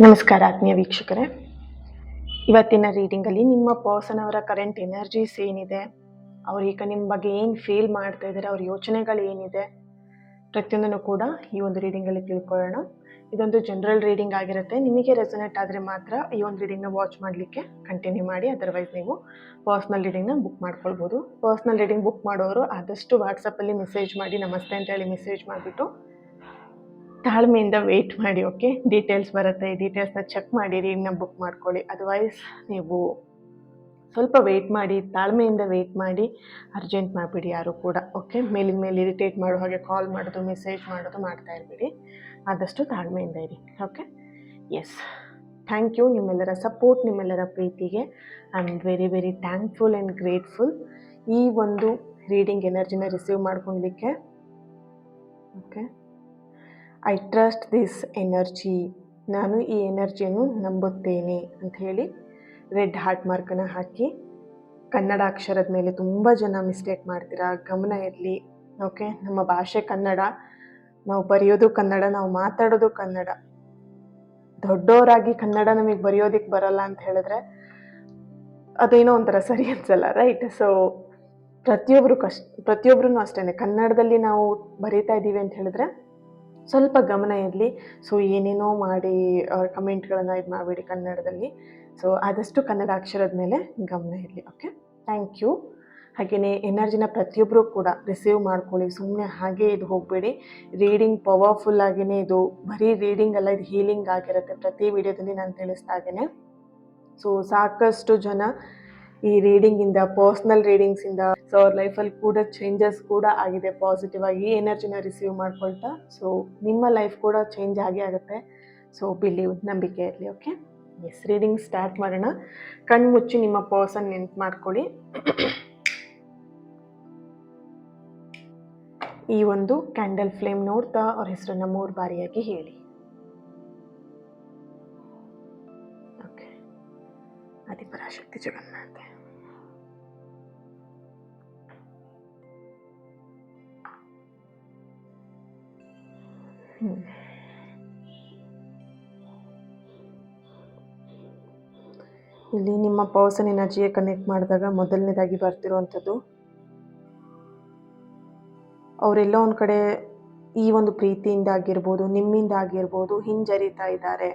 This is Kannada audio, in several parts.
ನಮಸ್ಕಾರ ಆತ್ಮೀಯ ವೀಕ್ಷಕರೇ. ಇವತ್ತಿನ ರೀಡಿಂಗಲ್ಲಿ ನಿಮ್ಮ ಪರ್ಸನ್ ಅವರ ಕರೆಂಟ್ ಎನರ್ಜೀಸ್ ಏನಿದೆ, ಅವ್ರೀಗ ನಿಮ್ಮ ಬಗ್ಗೆ ಏನು ಫೀಲ್ ಮಾಡ್ತಾ ಇದ್ದಾರೆ, ಅವ್ರ ಯೋಚನೆಗಳು ಏನಿದೆ, ಪ್ರತಿಯೊಂದನ್ನು ಕೂಡ ಈ ಒಂದು ರೀಡಿಂಗಲ್ಲಿ ತಿಳ್ಕೊಳ್ಳೋಣ. ಇದೊಂದು ಜನರಲ್ ರೀಡಿಂಗ್ ಆಗಿರುತ್ತೆ. ನಿಮಗೆ ರೆಸೊನೇಟ್ ಆದರೆ ಮಾತ್ರ ಈ ಒಂದು ರೀಡಿಂಗ್ನ ವಾಚ್ ಮಾಡಲಿಕ್ಕೆ ಕಂಟಿನ್ಯೂ ಮಾಡಿ, ಅದರ್ವೈಸ್ ನೀವು ಪರ್ಸ್ನಲ್ ರೀಡಿಂಗ್ನ ಬುಕ್ ಮಾಡ್ಕೊಳ್ಬೋದು. ಪರ್ಸ್ನಲ್ ರೀಡಿಂಗ್ ಬುಕ್ ಮಾಡೋರು ಆದಷ್ಟು ವಾಟ್ಸಪ್ಪಲ್ಲಿ ಮೆಸೇಜ್ ಮಾಡಿ, ನಮಸ್ತೆ ಅಂತ ಹೇಳಿ ಮೆಸೇಜ್ ಮಾಡಿಬಿಟ್ಟು ತಾಳ್ಮೆಯಿಂದ ವೆಯ್ಟ್ ಮಾಡಿ. ಓಕೆ, ಡೀಟೇಲ್ಸ್ ಬರುತ್ತೆ, ಡೀಟೇಲ್ಸ್ನ ಚೆಕ್ ಮಾಡಿ ರೀಡ್ನ ಬುಕ್ ಮಾಡ್ಕೊಳ್ಳಿ. ಅದರ್ವೈಸ್ ನೀವು ಸ್ವಲ್ಪ ವೆಯ್ಟ್ ಮಾಡಿ, ತಾಳ್ಮೆಯಿಂದ ವೆಯ್ಟ್ ಮಾಡಿ, ಅರ್ಜೆಂಟ್ ಮಾಡಿಬಿಡಿ ಯಾರು ಕೂಡ. ಓಕೆ, ಮೇಲಿನ ಮೇಲೆ ಇರಿಟೇಟ್ ಮಾಡೋ ಹಾಗೆ ಕಾಲ್ ಮಾಡೋದು, ಮೆಸೇಜ್ ಮಾಡೋದು ಮಾಡ್ತಾ ಇರಬೇಡಿ. ಆದಷ್ಟು ತಾಳ್ಮೆಯಿಂದ ಇರಿ. ಓಕೆ, ಎಸ್, ಥ್ಯಾಂಕ್ ಯು ನಿಮ್ಮೆಲ್ಲರ ಸಪೋರ್ಟ್, ನಿಮ್ಮೆಲ್ಲರ ಪ್ರೀತಿಗೆ. I am very very thankful and grateful ಈ ಒಂದು ರೀಡಿಂಗ್ ಎನರ್ಜಿನ ರಿಸೀವ್ ಮಾಡ್ಕೊಳ್ಲಿಕ್ಕೆ. Okay, I trust this energy, ನಾನು ಈ ಎನರ್ಜಿಯನ್ನು ನಂಬುತ್ತೇನೆ ಅಂತ ಹೇಳಿ ರೆಡ್ ಹಾರ್ಟ್ ಮಾರ್ಕನ್ನು ಹಾಕಿ. ಕನ್ನಡ ಅಕ್ಷರದ ಮೇಲೆ ತುಂಬ ಜನ ಮಿಸ್ಟೇಕ್ ಮಾಡ್ತೀರಾ, ಗಮನ ಇರಲಿ. ಓಕೆ, ನಮ್ಮ ಭಾಷೆ ಕನ್ನಡ, ನಾವು ಬರೆಯೋದು ಕನ್ನಡ, ನಾವು ಮಾತಾಡೋದು ಕನ್ನಡ. ದೊಡ್ಡವರಾಗಿ ಕನ್ನಡ ನಮಗೆ ಬರೆಯೋದಕ್ಕೆ ಬರಲ್ಲ ಅಂತ ಹೇಳಿದ್ರೆ ಅದೇನೋ ಒಂಥರ ಸರಿ ಅನ್ಸಲ್ಲ, ರೈಟ್? ಸೊ ಪ್ರತಿಯೊಬ್ಬರೂ ಅಷ್ಟೇ, ಕನ್ನಡದಲ್ಲಿ ನಾವು ಬರೀತಾ ಇದ್ದೀವಿ ಅಂತ ಹೇಳಿದ್ರೆ ಸ್ವಲ್ಪ ಗಮನ ಇರಲಿ. ಸೊ ಏನೇನೋ ಮಾಡಿ ಕಮೆಂಟ್ಗಳನ್ನು ಇದು ಮಾಡಬೇಡಿ ಕನ್ನಡದಲ್ಲಿ. ಸೊ ಆದಷ್ಟು ಕನ್ನಡ ಅಕ್ಷರದ ಮೇಲೆ ಗಮನ ಇರಲಿ. Okay, thank you. ಹಾಗೆಯೇ ಎನರ್ಜಿನ ಪ್ರತಿಯೊಬ್ಬರು ಕೂಡ ರಿಸೀವ್ ಮಾಡ್ಕೊಳ್ಳಿ, ಸುಮ್ಮನೆ ಹಾಗೆ ಇದು ಹೋಗಬೇಡಿ. ರೀಡಿಂಗ್ ಪವರ್ಫುಲ್ಲಾಗಿಯೇ, ಇದು ಬರೀ ರೀಡಿಂಗ್ ಅಲ್ಲ, ಇದು ಹೀಲಿಂಗ್ ಆಗಿರುತ್ತೆ. ಪ್ರತಿ ವಿಡಿಯೋದಲ್ಲಿ ನಾನು ತಿಳಿಸ್ದಾಗೇ. ಸೊ ಸಾಕಷ್ಟು ಜನ ಈ ರೀಡಿಂಗಿಂದ, ಪರ್ಸ್ನಲ್ ರೀಡಿಂಗ್ಸಿಂದ, ಸೊ ಅವ್ರ ಲೈಫಲ್ಲಿ ಕೂಡ ಚೇಂಜಸ್ ಕೂಡ ಆಗಿದೆ ಪಾಸಿಟಿವ್ ಆಗಿ ಎನರ್ಜಿನ ರಿಸೀವ್ ಮಾಡ್ಕೊಳ್ತಾ. ಸೊ ನಿಮ್ಮ ಲೈಫ್ ಕೂಡ ಚೇಂಜ್ ಆಗೇ ಆಗುತ್ತೆ. ಸೊ ಬಿಲೀವ್, ನಂಬಿಕೆ ಇರಲಿ. ಓಕೆ, ಎಸ್, ರೀಡಿಂಗ್ ಸ್ಟಾರ್ಟ್ ಮಾಡೋಣ. ಕಣ್ಣು ಮುಚ್ಚಿ ನಿಮ್ಮ ಪರ್ಸನ್ ನೆನ್ಪು ಮಾಡ್ಕೊಳ್ಳಿ. ಈ ಒಂದು ಕ್ಯಾಂಡಲ್ ಫ್ಲೇಮ್ ನೋಡ್ತಾ ಅವ್ರ ಹೆಸರನ್ನ 3 ಬಾರಿಯಾಗಿ ಹೇಳಿ. ಓಕೆ, ಆದಿಪರಾಶಕ್ತಿ ಜಗನ್ನಾಥೆ. ಇಲ್ಲಿ ನಿಮ್ಮ ಪರ್ಸನ್ ಎನರ್ಜಿಗೆ ಕನೆಕ್ಟ್ ಮಾಡಿದಾಗ ಮೊದಲನೇದಾಗಿ ಬರ್ತಿರುವಂಥದ್ದು, ಅವರೆಲ್ಲೋ ಒಂದು ಕಡೆ ಈ ಒಂದು ಪ್ರೀತಿಯಿಂದ ಆಗಿರ್ಬೋದು, ನಿಮ್ಮಿಂದ ಆಗಿರ್ಬೋದು, ಹಿಂಜರಿತಾ ಇದ್ದಾರೆ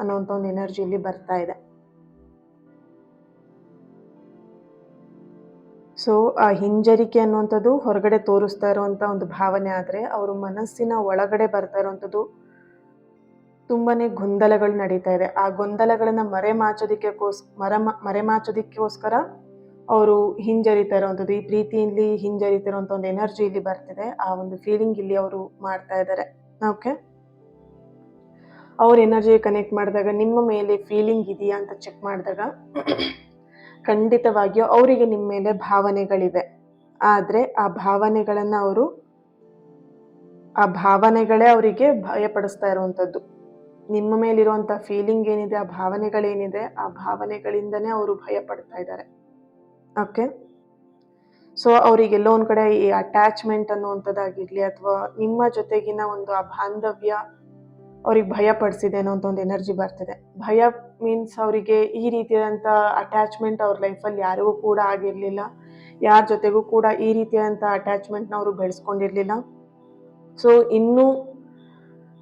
ಅನ್ನೋಂಥ ಒಂದು ಎನರ್ಜಿಯಲ್ಲಿ ಬರ್ತಾ ಇದೆ. ಸೊ ಆ ಹಿಂಜರಿಕೆ ಅನ್ನುವಂಥದ್ದು ಹೊರಗಡೆ ತೋರಿಸ್ತಾ ಇರುವಂಥ ಒಂದು ಭಾವನೆ ಆದರೆ, ಅವರು ಮನಸ್ಸಿನ ಒಳಗಡೆ ಬರ್ತಾ ಇರುವಂಥದ್ದು ತುಂಬಾ ಗೊಂದಲಗಳು ನಡೀತಾ ಇದೆ. ಆ ಗೊಂದಲಗಳನ್ನು ಮರೆಮಾಚೋದಕ್ಕೋಸ್ಕರ ಅವರು ಹಿಂಜರಿತಾ ಇರುವಂಥದ್ದು, ಈ ಪ್ರೀತಿಯಲ್ಲಿ ಹಿಂಜರಿತಾ ಇರುವಂಥ ಒಂದು ಎನರ್ಜಿ ಇಲ್ಲಿ ಬರ್ತಿದೆ. ಆ ಒಂದು ಫೀಲಿಂಗ್ ಇಲ್ಲಿ ಅವರು ಮಾಡ್ತಾ ಇದ್ದಾರೆ. ಓಕೆ, ಅವ್ರ ಎನರ್ಜಿಗೆ ಕನೆಕ್ಟ್ ಮಾಡಿದಾಗ ನಿಮ್ಮ ಮೇಲೆ ಫೀಲಿಂಗ್ ಇದೆಯಾ ಅಂತ ಚೆಕ್ ಮಾಡಿದಾಗ ಖಂಡಿತವಾಗಿಯೂ ಅವರಿಗೆ ನಿಮ್ಮ ಮೇಲೆ ಭಾವನೆಗಳಿವೆ. ಆದರೆ ಆ ಭಾವನೆಗಳೇ ಅವರಿಗೆ ಭಯಪಡಿಸ್ತಾ ಇರುವಂಥದ್ದು. ನಿಮ್ಮ ಮೇಲಿರುವಂಥ ಫೀಲಿಂಗ್ ಏನಿದೆ, ಆ ಭಾವನೆಗಳೇನಿದೆ, ಆ ಭಾವನೆಗಳಿಂದನೇ ಅವರು ಭಯ ಪಡ್ತಾ ಇದ್ದಾರೆ. ಓಕೆ, ಸೊ ಅವರಿಗೆಲ್ಲೋ ಒಂದು ಕಡೆ ಈ ಅಟ್ಯಾಚ್ಮೆಂಟ್ ಅನ್ನುವಂಥದ್ದಾಗಿರಲಿ, ಅಥವಾ ನಿಮ್ಮ ಜೊತೆಗಿನ ಒಂದು ಆ ಬಾಂಧವ್ಯ ಅವ್ರಿಗೆ ಭಯ ಪಡಿಸಿದೆ ಅನ್ನೋಂಥ ಒಂದು ಎನರ್ಜಿ ಬರ್ತಿದೆ. ಭಯ ಮೀನ್ಸ್ ಅವರಿಗೆ ಈ ರೀತಿಯಾದಂಥ ಅಟ್ಯಾಚ್ಮೆಂಟ್ ಅವ್ರ ಲೈಫಲ್ಲಿ ಯಾರಿಗೂ ಕೂಡ ಆಗಿರಲಿಲ್ಲ, ಯಾರ ಜೊತೆಗೂ ಕೂಡ ಈ ರೀತಿಯಾದಂಥ ಅಟ್ಯಾಚ್ಮೆಂಟ್ನ ಅವರು ಬೆಳೆಸ್ಕೊಂಡಿರಲಿಲ್ಲ. ಸೊ ಇನ್ನೂ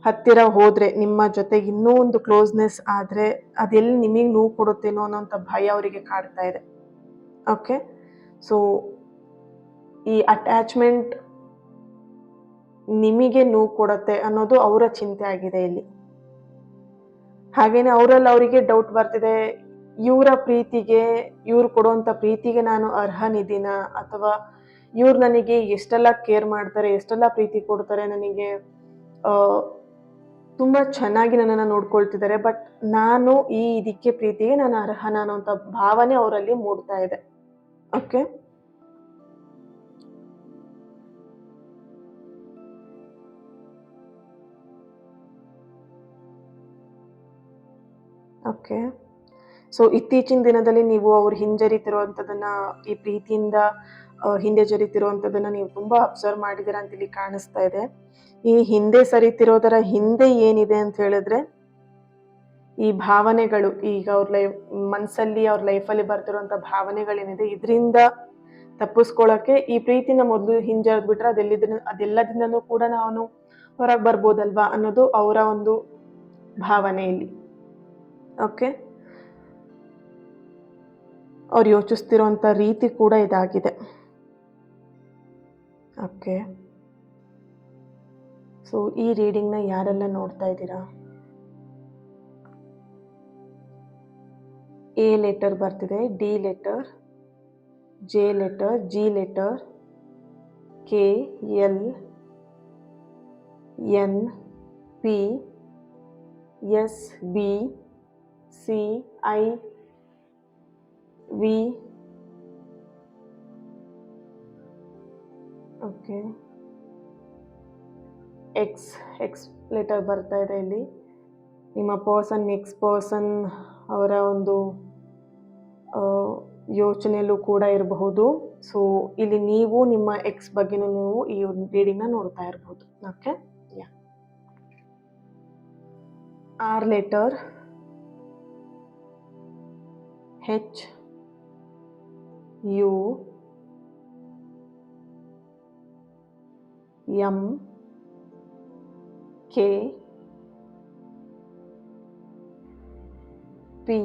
ಹತ್ತಿರ ಹೋದರೆ, ನಿಮ್ಮ ಜೊತೆಗೆ ಇನ್ನೂ ಒಂದು ಕ್ಲೋಸ್ನೆಸ್ ಆದರೆ ಅದೆಲ್ಲಿ ನಿಮಗೆ ನೋವು ಕೊಡುತ್ತೇನೋ ಅನ್ನೋಂಥ ಭಯ ಅವರಿಗೆ ಕಾಡ್ತಾ ಇದೆ. ಓಕೆ, ಸೊ ಈ ಅಟ್ಯಾಚ್ಮೆಂಟ್ ನಿಮಗೆ ನೋವು ಕೊಡುತ್ತೆ ಅನ್ನೋದು ಅವರ ಚಿಂತೆ ಆಗಿದೆ ಇಲ್ಲಿ. ಹಾಗೇನೆ ಅವರಿಗೆ ಡೌಟ್ ಬರ್ತಿದೆ, ಇವರ ಪ್ರೀತಿಗೆ, ಇವ್ರು ಕೊಡುವಂಥ ಪ್ರೀತಿಗೆ ನಾನು ಅರ್ಹನಿದ್ದೀನ, ಅಥವಾ ಇವ್ರು ನನಗೆ ಎಷ್ಟೆಲ್ಲ ಕೇರ್ ಮಾಡ್ತಾರೆ, ಎಷ್ಟೆಲ್ಲ ಪ್ರೀತಿ ಕೊಡ್ತಾರೆ, ನನಗೆ ತುಂಬ ಚೆನ್ನಾಗಿ ನನ್ನನ್ನು ನೋಡ್ಕೊಳ್ತಿದ್ದಾರೆ, ಬಟ್ ನಾನು ಇದಕ್ಕೆ ಪ್ರೀತಿಗೆ ನಾನು ಅರ್ಹನ ಅನ್ನೋಂಥ ಭಾವನೆ ಅವರಲ್ಲಿ ಮೂಡ್ತಾ ಇದೆ. ಓಕೆ, ಓಕೆ, ಸೊ ಇತ್ತೀಚಿನ ದಿನದಲ್ಲಿ ನೀವು ಅವ್ರು ಹಿಂಜರಿತಿರುವಂಥದ್ದನ್ನು, ಈ ಪ್ರೀತಿಯಿಂದ ಹಿಂದೆ ಜರಿತಿರುವಂಥದ್ದನ್ನು ನೀವು ತುಂಬ ಅಬ್ಸರ್ವ್ ಮಾಡಿದ್ದೀರಾ ಅಂತ ಇಲ್ಲಿ ಕಾಣಿಸ್ತಾ ಇದೆ. ಈ ಹಿಂದೆ ಸರಿತಿರೋದರ ಹಿಂದೆ ಏನಿದೆ ಅಂತ ಹೇಳಿದ್ರೆ, ಈ ಭಾವನೆಗಳು ಈಗ ಅವ್ರ ಮನಸ್ಸಲ್ಲಿ ಅವ್ರ ಲೈಫಲ್ಲಿ ಬರ್ತಿರುವಂಥ ಭಾವನೆಗಳೇನಿದೆ ಇದರಿಂದ ತಪ್ಪಿಸ್ಕೊಳ್ಳೋಕ್ಕೆ ಈ ಪ್ರೀತಿನ ಮೊದಲು ಹಿಂಜರಿದ್ಬಿಟ್ರೆ ಅದೆಲ್ಲದಿಂದನೂ ಕೂಡ ನಾನು ಹೊರಗೆ ಬರ್ಬೋದಲ್ವಾ ಅನ್ನೋದು ಅವರ ಒಂದು ಭಾವನೆ ಇಲ್ಲಿ. ಓಕೆ, ಅವ್ರು ಯೋಚಿಸ್ತಿರೋಂಥ ರೀತಿ ಕೂಡ ಇದಾಗಿದೆ. ಓಕೆ, ಸೊ ಈ ರೀಡಿಂಗ್ನ ಯಾರೆಲ್ಲ ನೋಡ್ತಾ ಇದ್ದೀರಾ? ಎ ಲೆಟರ್ ಬರ್ತಿದೆ, D letter, J letter, G letter, K, L, N, P, S, B, C, I, V. Okay, X letter ಬರ್ತಾ ಇದೆ ಇಲ್ಲಿ. ನಿಮ್ಮ ನೆಕ್ಸ್ಟ್ ಪರ್ಸನ್ ಅವರ ಒಂದು ಯೋಚನೆಯಲ್ಲೂ ಕೂಡ ಇರಬಹುದು. ಸೊ ಇಲ್ಲಿ ನೀವು ನಿಮ್ಮ ಎಕ್ಸ್ ಬಗ್ಗೆನೂ ನೀವು ಈ ರೀಡಿಂಗ್ನ ನೋಡ್ತಾ ಇರಬಹುದು. Okay, R letter, H, U, M, K, P.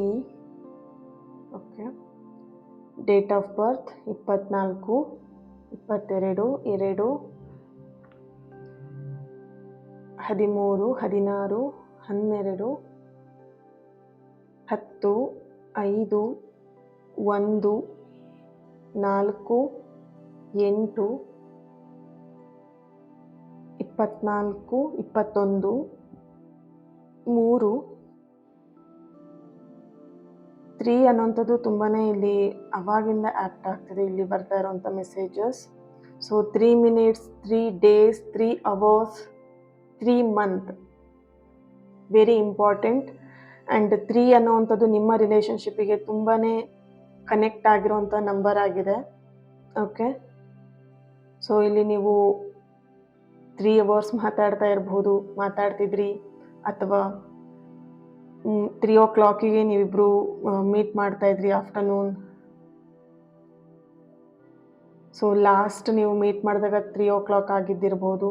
Okay, date of birth 24 22 2 13 16 12 10 5 1 4 8 24 21 3. 3 ಅನ್ನೋಂಥದ್ದು ತುಂಬಾ ಇಲ್ಲಿ ಅವಾಗಿಂದ ಆ್ಯಕ್ಟ್ ಆಗ್ತಿದೆ ಇಲ್ಲಿ ಬರ್ತಾ ಇರೋಂಥ messages. So 3 minutes, 3 days, 3 hours, 3 month very important. And 3 ಅನ್ನೋವಂಥದ್ದು ನಿಮ್ಮ ರಿಲೇಷನ್ಶಿಪ್ಪಿಗೆ ತುಂಬಾ ಕನೆಕ್ಟ್ ಆಗಿರೋಂಥ ನಂಬರ್ ಆಗಿದೆ. ಓಕೆ, ಸೊ ಇಲ್ಲಿ ನೀವು 3 hours ಮಾತಾಡ್ತಿದ್ರಿ, ಅಥವಾ 3 o'clock ನೀವಿಬ್ರು ಮೀಟ್ ಮಾಡ್ತಾ ಇದ್ರಿ ಆಫ್ಟರ್ನೂನ್. ಸೊ ಲಾಸ್ಟ್ ನೀವು ಮೀಟ್ ಮಾಡಿದಾಗ 3 o'clock ಆಗಿದ್ದಿರ್ಬೋದು,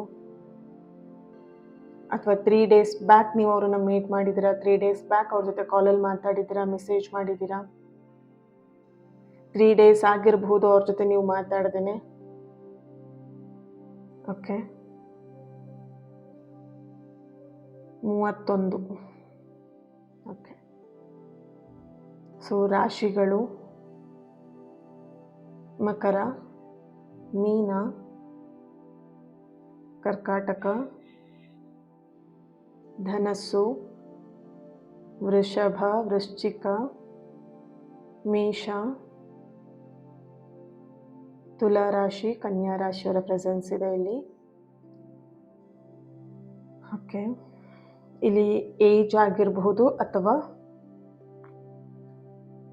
ಅಥವಾ 3 days ಬ್ಯಾಕ್ ನೀವು ಅವ್ರನ್ನ ಮೀಟ್ ಮಾಡಿದ್ದೀರಾ, 3 days ಬ್ಯಾಕ್ ಅವ್ರ ಜೊತೆ ಕಾಲಲ್ಲಿ ಮಾತಾಡಿದ್ದೀರಾ, ಮೆಸೇಜ್ ಮಾಡಿದ್ದೀರಾ. 3 days ಆಗಿರ್ಬೋದು ಅವ್ರ ಜೊತೆ ನೀವು ಮಾತಾಡ್ದೇನೆ. ಓಕೆ, 31. ಓಕೆ, ಸೊ ರಾಶಿಗಳು ಮಕರ, ಮೀನ, ಕರ್ಕಾಟಕ, ಧನಸ್ಸು, ವೃಷಭ, ವೃಶ್ಚಿಕ, ಮೇಷ, ತುಲಾ ರಾಶಿ, ಕನ್ಯಾ ರಾಶಿಯವರ ಪ್ರೆಸೆನ್ಸ್ ಇದೆ ಇಲ್ಲಿ. ಓಕೆ, ಇಲ್ಲಿ ಏಜ್ ಆಗಿರಬಹುದು ಅಥವಾ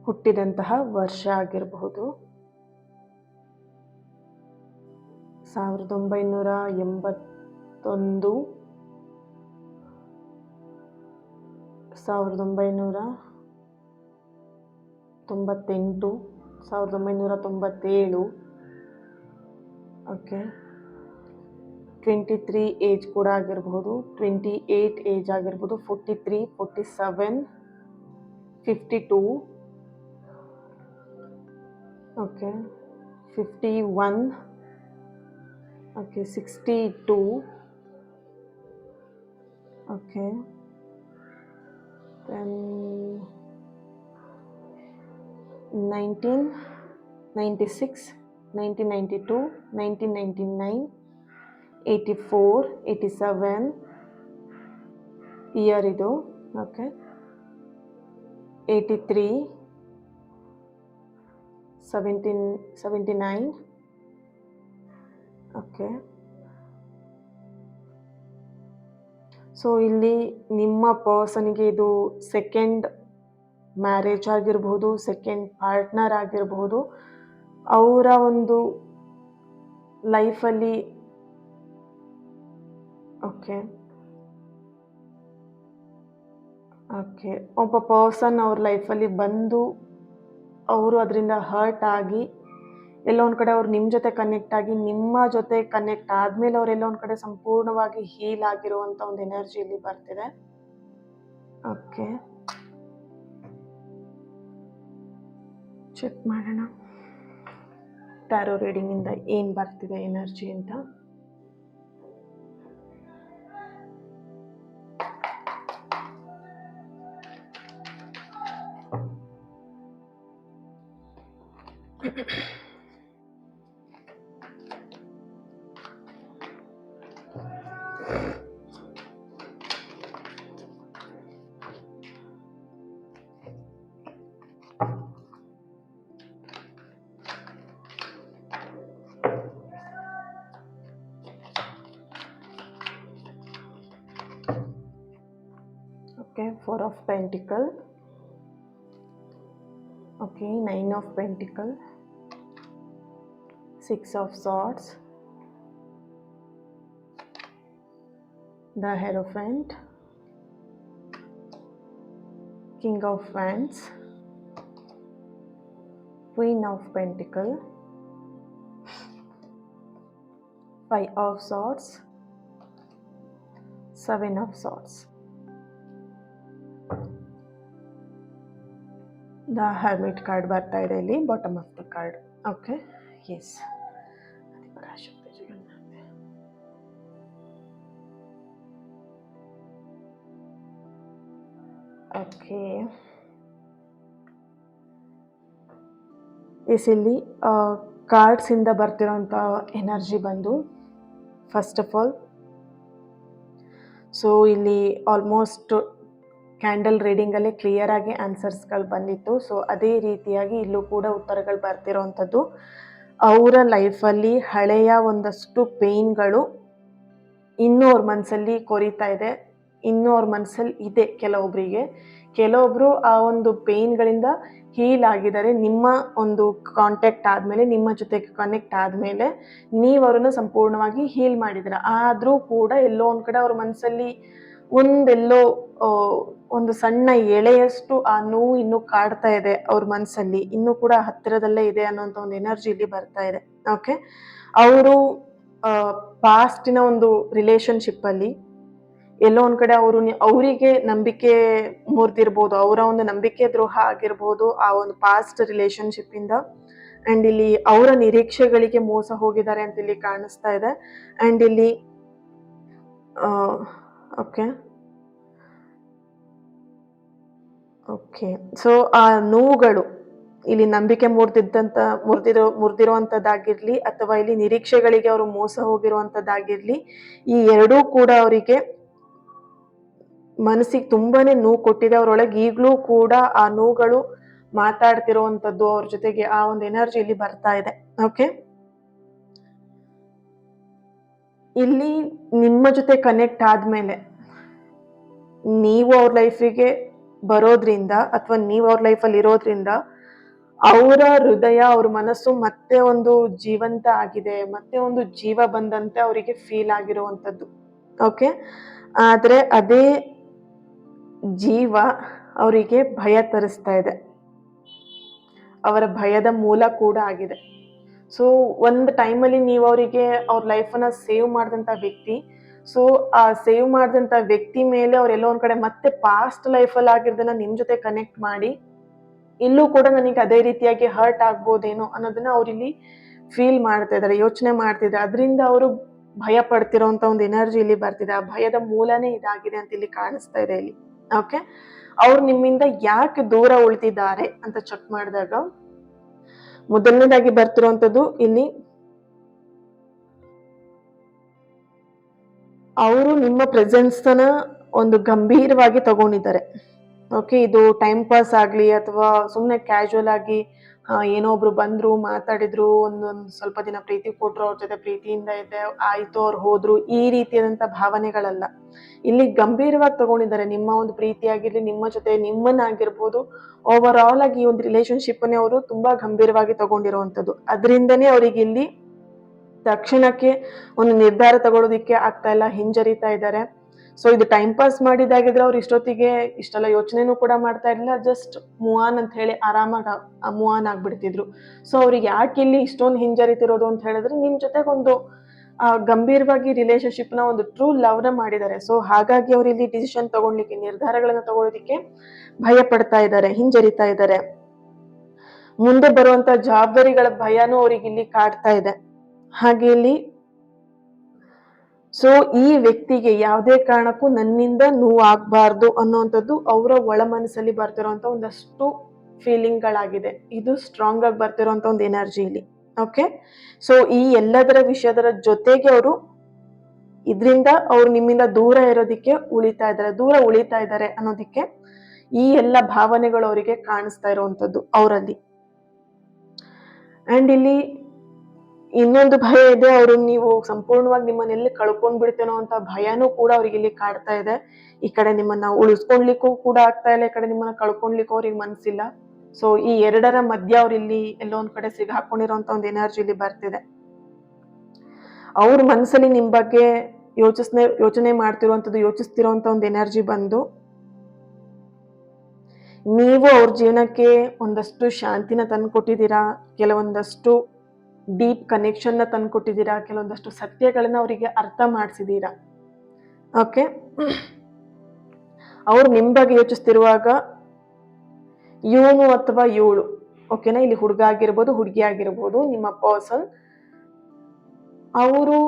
ಹುಟ್ಟಿದಂತಹ ವರ್ಷ ಆಗಿರಬಹುದು. 1981, 1998, 1997. ಓಕೆ, 23 ಏಜ್ ಕೂಡ ಆಗಿರಬಹುದು, 28 ಏಜ್ ಆಗಿರ್ಬೋದು, 43, 47, 52. Okay, 51. Okay, 62. Okay, then 1996, 1992, 1999, 84, 87 year ಇದು. ಓಕೆ, 83, 79. ಓಕೆ, ಸೊ ಇಲ್ಲಿ ನಿಮ್ಮ ಪರ್ಸನ್ಗೆ ಇದು ಸೆಕೆಂಡ್ ಮ್ಯಾರೇಜ್ ಆಗಿರ್ಬೋದು, ಸೆಕೆಂಡ್ ಪಾರ್ಟ್ನರ್ ಆಗಿರ್ಬೋದು. ಅವರ ಒಂದು ಲೈಫಲ್ಲಿ ಓಕೆ ಓಕೆ. ಒಬ್ಬ ಪರ್ಸನ್ ಅವ್ರ ಲೈಫಲ್ಲಿ ಬಂದು ಅವರು ಅದರಿಂದ ಹರ್ಟ್ ಆಗಿ ಎಲ್ಲೋ ಒಂದು ಕಡೆ ಅವ್ರು ನಿಮ್ಮ ಜೊತೆ ಕನೆಕ್ಟ್ ಆಗಿ ನಿಮ್ಮ ಜೊತೆ ಕನೆಕ್ಟ್ ಆದಮೇಲೆ ಅವ್ರು ಎಲ್ಲೋ ಒಂದು ಕಡೆ ಸಂಪೂರ್ಣವಾಗಿ ಹೀಲ್ ಆಗಿರುವಂಥ ಒಂದು ಎನರ್ಜಿ ಇಲ್ಲಿ ಬರ್ತಿದೆ. ಓಕೆ, ಚೆಕ್ ಮಾಡೋಣ ಟ್ಯಾರೋ ರೀಡಿಂಗಿಂದ ಏನು ಬರ್ತಿದೆ ಎನರ್ಜಿ ಅಂತ. Okay, 4 of Pentacle. Okay, 9 of Pentacle, 6 of Swords, the Hierophant, King of Wands, Queen of Pentacle, 5 of Swords, 7 of Swords. The hermit card ಬರ್ತಾ ಇದೆ ಇಲ್ಲಿ, bottom of the card. Okay, S. Okay, S. ಇಲ್ಲಿ ಕಾರ್ಡ್ಸಿಂದ ಬರ್ತಿರೋಂಥ ಎನರ್ಜಿ ಬಂದು ಫಸ್ಟ್ ಆಫ್ ಆಲ್, ಸೊ ಇಲ್ಲಿ ಆಲ್ಮೋಸ್ಟ್ ಕ್ಯಾಂಡಲ್ ರೀಡಿಂಗಲ್ಲೇ ಕ್ಲಿಯರ್ ಆಗಿ ಆನ್ಸರ್ಸ್ಗಳು ಬಂದಿತ್ತು. ಸೊ ಅದೇ ರೀತಿಯಾಗಿ ಇಲ್ಲೂ ಕೂಡ ಉತ್ತರಗಳು ಬರ್ತಿರೋವಂಥದ್ದು. ಅವರ ಲೈಫಲ್ಲಿ ಹಳೆಯ ಒಂದಷ್ಟು ಪೇಯ್ನ್ಗಳು ಇನ್ನೂ ಅವ್ರ ಮನಸ್ಸಲ್ಲಿ ಕೊರಿತಾ ಇದೆ, ಇನ್ನೂ ಅವ್ರ ಮನಸ್ಸಲ್ಲಿ ಇದೆ. ಕೆಲವೊಬ್ಬರು ಆ ಒಂದು ಪೇಯ್ನ್ಗಳಿಂದ ಹೀಲ್ ಆಗಿದ್ದಾರೆ. ನಿಮ್ಮ ಒಂದು ಕಾಂಟ್ಯಾಕ್ಟ್ ಆದಮೇಲೆ, ನಿಮ್ಮ ಜೊತೆಗೆ ಕನೆಕ್ಟ್ ಆದಮೇಲೆ ನೀವು ಅವ್ರನ್ನ ಸಂಪೂರ್ಣವಾಗಿ ಹೀಲ್ ಮಾಡಿದ್ದೀರ. ಆದರೂ ಕೂಡ ಎಲ್ಲೋ ಒಂದು ಕಡೆ ಅವ್ರ ಮನಸ್ಸಲ್ಲಿ ಒಂದೆಲ್ಲೋ ಒಂದು ಸಣ್ಣ ಎಳೆಯಷ್ಟು ಆ ನೋವು ಇನ್ನೂ ಕಾಡ್ತಾ ಇದೆ ಅವ್ರ ಮನಸ್ಸಲ್ಲಿ, ಇನ್ನೂ ಕೂಡ ಹತ್ತಿರದಲ್ಲೇ ಇದೆ ಅನ್ನೋಂಥ ಒಂದು ಎನರ್ಜಿ ಇಲ್ಲಿ ಬರ್ತಾ ಇದೆ. ಓಕೆ, ಅವರು ಪಾಸ್ಟಿನ ಒಂದು ರಿಲೇಶನ್ಶಿಪ್ಪಲ್ಲಿ ಎಲ್ಲೋ ಒಂದು ಕಡೆ ಅವರಿಗೆ ನಂಬಿಕೆ ಮುರಿದಿರ್ಬೋದು, ಅವರ ಒಂದು ನಂಬಿಕೆ ದ್ರೋಹ ಆಗಿರ್ಬೋದು ಆ ಒಂದು ಪಾಸ್ಟ್ ರಿಲೇಶನ್ಶಿಪ್ಪಿಂದ. ಆ್ಯಂಡ್ ಇಲ್ಲಿ ಅವರ ನಿರೀಕ್ಷೆಗಳಿಗೆ ಮೋಸ ಹೋಗಿದ್ದಾರೆ ಅಂತ ಇಲ್ಲಿ ಕಾಣಿಸ್ತಾ ಇದೆ. ಆ್ಯಂಡ್ ಇಲ್ಲಿ ಓಕೆ ಓಕೆ ಸೊ ಆ ನೋವುಗಳು ಇಲ್ಲಿ ನಂಬಿಕೆ ಮುರಿದಿರುವಂಥದ್ದಾಗಿರಲಿ ಅಥವಾ ಇಲ್ಲಿ ನಿರೀಕ್ಷೆಗಳಿಗೆ ಅವರು ಮೋಸ ಹೋಗಿರುವಂಥದ್ದಾಗಿರಲಿ, ಈ ಎರಡೂ ಕೂಡ ಅವರಿಗೆ ಮನಸ್ಸಿಗೆ ತುಂಬಾನೇ ನೋವು ಕೊಟ್ಟಿದೆ. ಅವರೊಳಗೆ ಈಗಲೂ ಕೂಡ ಆ ನೋವುಗಳು ಮಾತಾಡ್ತಿರುವಂಥದ್ದು ಅವ್ರ ಜೊತೆಗೆ, ಆ ಒಂದು ಎನರ್ಜಿ ಇಲ್ಲಿ ಬರ್ತಾ ಇದೆ. ಓಕೆ, ಇಲ್ಲಿ ನಿಮ್ಮ ಜೊತೆ ಕನೆಕ್ಟ್ ಆದ್ಮೇಲೆ ನೀವು ಅವ್ರ ಲೈಫಿಗೆ ಬರೋದ್ರಿಂದ ಅಥವಾ ನೀವು ಅವ್ರ ಲೈಫಲ್ಲಿ ಇರೋದ್ರಿಂದ ಅವರ ಹೃದಯ, ಅವ್ರ ಮನಸ್ಸು ಮತ್ತೆ ಒಂದು ಜೀವಂತ ಆಗಿದೆ, ಮತ್ತೆ ಒಂದು ಜೀವ ಬಂದಂತೆ ಅವರಿಗೆ ಫೀಲ್ ಆಗಿರುವಂಥದ್ದು. ಓಕೆ, ಆದರೆ ಅದೇ ಜೀವ ಅವರಿಗೆ ಭಯ ತರಿಸ್ತಾ ಇದೆ, ಅವರ ಭಯದ ಮೂಲ ಕೂಡ ಆಗಿದೆ. ಸೊ ಒಂದು ಟೈಮಲ್ಲಿ ನೀವು ಅವರಿಗೆ ಅವ್ರ ಲೈಫನ್ನ ಸೇವ್ ಮಾಡಿದಂಥ ವ್ಯಕ್ತಿ, ಸೊ ಆ ಸೇವ್ ಮಾಡಿದಂಥ ವ್ಯಕ್ತಿ ಮೇಲೆ ಅವರೆಲ್ಲೋ ಒಂದು ಕಡೆ ಮತ್ತೆ ಪಾಸ್ಟ್ ಲೈಫಲ್ಲಿ ಆಗಿರೋದನ್ನ ನಿಮ್ಮ ಜೊತೆ ಕನೆಕ್ಟ್ ಮಾಡಿ ಇಲ್ಲೂ ಕೂಡ ನನಗೆ ಅದೇ ರೀತಿಯಾಗಿ ಹರ್ಟ್ ಆಗ್ಬೋದೇನೋ ಅನ್ನೋದನ್ನ ಅವ್ರಿಲ್ಲಿ ಫೀಲ್ ಮಾಡ್ತಾ ಇದ್ದಾರೆ, ಯೋಚನೆ ಮಾಡ್ತಿದ್ದಾರೆ. ಅದರಿಂದ ಅವರು ಭಯ ಪಡ್ತಿರೋಂಥ ಒಂದು ಎನರ್ಜಿ ಇಲ್ಲಿ ಬರ್ತಿದೆ. ಆ ಭಯದ ಮೂಲನೇ ಇದಾಗಿದೆ ಅಂತ ಇಲ್ಲಿ ಕಾಣಿಸ್ತಾ ಇದೆ ಇಲ್ಲಿ. ಓಕೆ, ಅವ್ರು ನಿಮ್ಮಿಂದ ಯಾಕೆ ದೂರ ಉಳಿತಿದ್ದಾರೆ ಅಂತ ಚೆಕ್ ಮಾಡಿದಾಗ ಮೊದಲನೇದಾಗಿ ಬರ್ತಿರೋಂಥದ್ದು ಇಲ್ಲಿ ಅವರು ನಿಮ್ಮ ಪ್ರೆಸೆನ್ಸ್ನ ಒಂದು ಗಂಭೀರವಾಗಿ ತಗೊಂಡಿದ್ದಾರೆ. ಓಕೆ, ಇದು ಟೈಮ್ ಪಾಸ್ ಆಗಲಿ ಅಥವಾ ಸುಮ್ಮನೆ ಕ್ಯಾಶುವಲ್ ಆಗಿ ಏನೋ ಒಬ್ರು ಬಂದ್ರು ಮಾತಾಡಿದ್ರು, ಒಂದೊಂದು ಸ್ವಲ್ಪ ದಿನ ಪ್ರೀತಿ ಕೊಟ್ರು, ಅವ್ರ ಜೊತೆ ಪ್ರೀತಿಯಿಂದ ಇದೆ, ಆಯ್ತು ಅವ್ರು ಹೋದ್ರು, ಈ ರೀತಿಯಾದಂಥ ಭಾವನೆಗಳಲ್ಲ. ಇಲ್ಲಿ ಗಂಭೀರವಾಗಿ ತಗೊಂಡಿದ್ದಾರೆ ನಿಮ್ಮ ಒಂದು ಪ್ರೀತಿಯಾಗಿರ್ಲಿ, ನಿಮ್ಮ ಜೊತೆ ನಿಮ್ಮನ್ನಾಗಿರ್ಬೋದು, ಓವರ್ ಆಲ್ ಆಗಿ ಈ ಒಂದು ರಿಲೇಶನ್ಶಿಪ್ಪನ್ನೇ ಅವರು ತುಂಬಾ ಗಂಭೀರವಾಗಿ ತಗೊಂಡಿರುವಂಥದ್ದು. ಅದರಿಂದನೇ ಅವ್ರಿಗೆ ಇಲ್ಲಿ ತಕ್ಷಣಕ್ಕೆ ಒಂದು ನಿರ್ಧಾರ ತಗೊಳ್ಳೋದಿಕ್ಕೆ ಆಗ್ತಾ ಇಲ್ಲ, ಹಿಂಜರಿತಾ ಇದ್ದಾರೆ. ಸೊ ಇದು ಟೈಮ್ ಪಾಸ್ ಮಾಡಿದಾಗಿದ್ರೆ ಅವ್ರು ಇಷ್ಟೊತ್ತಿಗೆ ಇಷ್ಟೆಲ್ಲ ಯೋಚನೆನೂ ಕೂಡ ಮಾಡ್ತಾ ಇರಲಿಲ್ಲ, ಜಸ್ಟ್ ಮೂವ್ ಆನ್ ಅಂತ ಹೇಳಿ ಆರಾಮಾಗಿ ಮೂವ್ ಆನ್ ಆಗ್ಬಿಡ್ತಿದ್ರು. ಸೊ ಅವ್ರಿಗೆ ಯಾಕೆ ಇಲ್ಲಿ ಇಷ್ಟೊಂದು ಹಿಂಜರಿತಿರೋದು ಅಂತ ಹೇಳಿದ್ರೆ ನಿಮ್ ಜೊತೆಗೊಂದು ಗಂಭೀರವಾಗಿ ರಿಲೇಶನ್ಶಿಪ್ ನ ಒಂದು ಟ್ರೂ ಲವ್ ನ ಮಾಡಿದ್ದಾರೆ. ಸೊ ಹಾಗಾಗಿ ಅವ್ರು ಇಲ್ಲಿ ಡಿಸಿಷನ್ ತಗೊಳ್ಲಿಕ್ಕೆ, ನಿರ್ಧಾರಗಳನ್ನ ತಗೊಳ್ಳೋದಿಕ್ಕೆ ಭಯ ಪಡ್ತಾ ಇದ್ದಾರೆ, ಹಿಂಜರಿತಾ ಇದ್ದಾರೆ. ಮುಂದೆ ಬರುವಂತ ಜವಾಬ್ದಾರಿಗಳ ಭಯನೂ ಅವ್ರಿಗೆ ಇಲ್ಲಿ ಕಾಡ್ತಾ ಇದೆ. ಹಾಗೆ ಇಲ್ಲಿ ಸೊ ಈ ವ್ಯಕ್ತಿಗೆ ಯಾವುದೇ ಕಾರಣಕ್ಕೂ ನನ್ನಿಂದ ನೋವು ಆಗ್ಬಾರ್ದು ಅನ್ನುವಂಥದ್ದು ಅವರ ಒಳ ಮನಸ್ಸಲ್ಲಿ ಬರ್ತಿರೋಂಥ ಒಂದಷ್ಟು ಫೀಲಿಂಗ್ ಗಳಾಗಿದೆ. ಇದು ಸ್ಟ್ರಾಂಗ್ ಆಗಿ ಬರ್ತಿರೋಂಥ ಒಂದು ಎನರ್ಜಿ ಇಲ್ಲಿ. ಓಕೆ, ಸೊ ಈ ಎಲ್ಲದರ ವಿಷಯದರ ಜೊತೆಗೆ ಅವರು ಇದರಿಂದ ಅವ್ರು ನಿಮ್ಮಿಂದ ದೂರ ಇರೋದಿಕ್ಕೆ ದೂರ ಉಳಿತಾ ಇದ್ದಾರೆ ಅನ್ನೋದಿಕ್ಕೆ ಈ ಎಲ್ಲ ಭಾವನೆಗಳು ಅವರಿಗೆ ಕಾಣಿಸ್ತಾ ಇರುವಂತದ್ದು ಅವರಲ್ಲಿ. ಅಂಡ್ ಇಲ್ಲಿ ಇನ್ನೊಂದು ಭಯ ಇದೆ, ಅವರು ನೀವು ಸಂಪೂರ್ಣವಾಗಿ ನಿಮ್ಮನ್ನೆಲ್ಲಿ ಕಳ್ಕೊಂಡ್ ಬಿಡ್ತೇನೋ ಅಂತ ಭಯನೂ ಕೂಡ ಅವ್ರಿಗೆ ಇಲ್ಲಿ ಕಾಡ್ತಾ ಇದೆ. ಈ ಕಡೆ ನಿಮ್ಮನ್ನ ಉಳಿಸ್ಕೊಳ್ಲಿಕ್ಕೂ ಕೂಡ ಆಗ್ತಾ ಇಲ್ಲ, ಈ ಕಡೆ ನಿಮ್ಮನ್ನ ಕಳ್ಕೊಂಡ್ಲಿಕ್ಕೂ ಅವ್ರಿಗೆ ಮನ್ಸಿಲ್ಲ. ಸೊ ಈ ಎರಡರ ಮಧ್ಯ ಅವ್ರು ಇಲ್ಲಿ ಎಲ್ಲೋ ಒಂದ್ ಕಡೆ ಸಿಗಾಕೊಂಡಿರೋಂತ ಒಂದು ಎನರ್ಜಿ ಇಲ್ಲಿ ಬರ್ತಿದೆ. ಅವ್ರ ಮನಸ್ಸಲ್ಲಿ ನಿಮ್ ಬಗ್ಗೆ ಯೋಚನೆ ಮಾಡ್ತಿರುವಂತದ್ದು, ಯೋಚಿಸ್ತಿರೋಂತ ಒಂದು ಎನರ್ಜಿ ಬಂದು ನೀವು ಅವ್ರ ಜೀವನಕ್ಕೆ ಒಂದಷ್ಟು ಶಾಂತಿನ ತಂದು ಕೊಟ್ಟಿದ್ದೀರಾ, ಕೆಲವೊಂದಷ್ಟು ಡೀಪ್ ಕನೆಕ್ಷನ್ ನ ತಂದು ಕೊಟ್ಟಿದ್ದೀರಾ, ಕೆಲವೊಂದಷ್ಟು ಸತ್ಯಗಳನ್ನ ಅವರಿಗೆ ಅರ್ಥ ಮಾಡಿಸಿದೀರಾ. ಓಕೆ, ಅವ್ರು ನಿಮ್ ಬಗ್ಗೆ ಯೋಚಿಸ್ತಿರುವಾಗ ಇವನು ಅಥವಾ ಇವಳು, ಓಕೆನಾ, ಇಲ್ಲಿ ಹುಡುಗ ಆಗಿರ್ಬೋದು ಹುಡುಗಿ ಆಗಿರ್ಬೋದು, ನಿಮ್ಮ ಪರ್ಸನ್ ಅವರು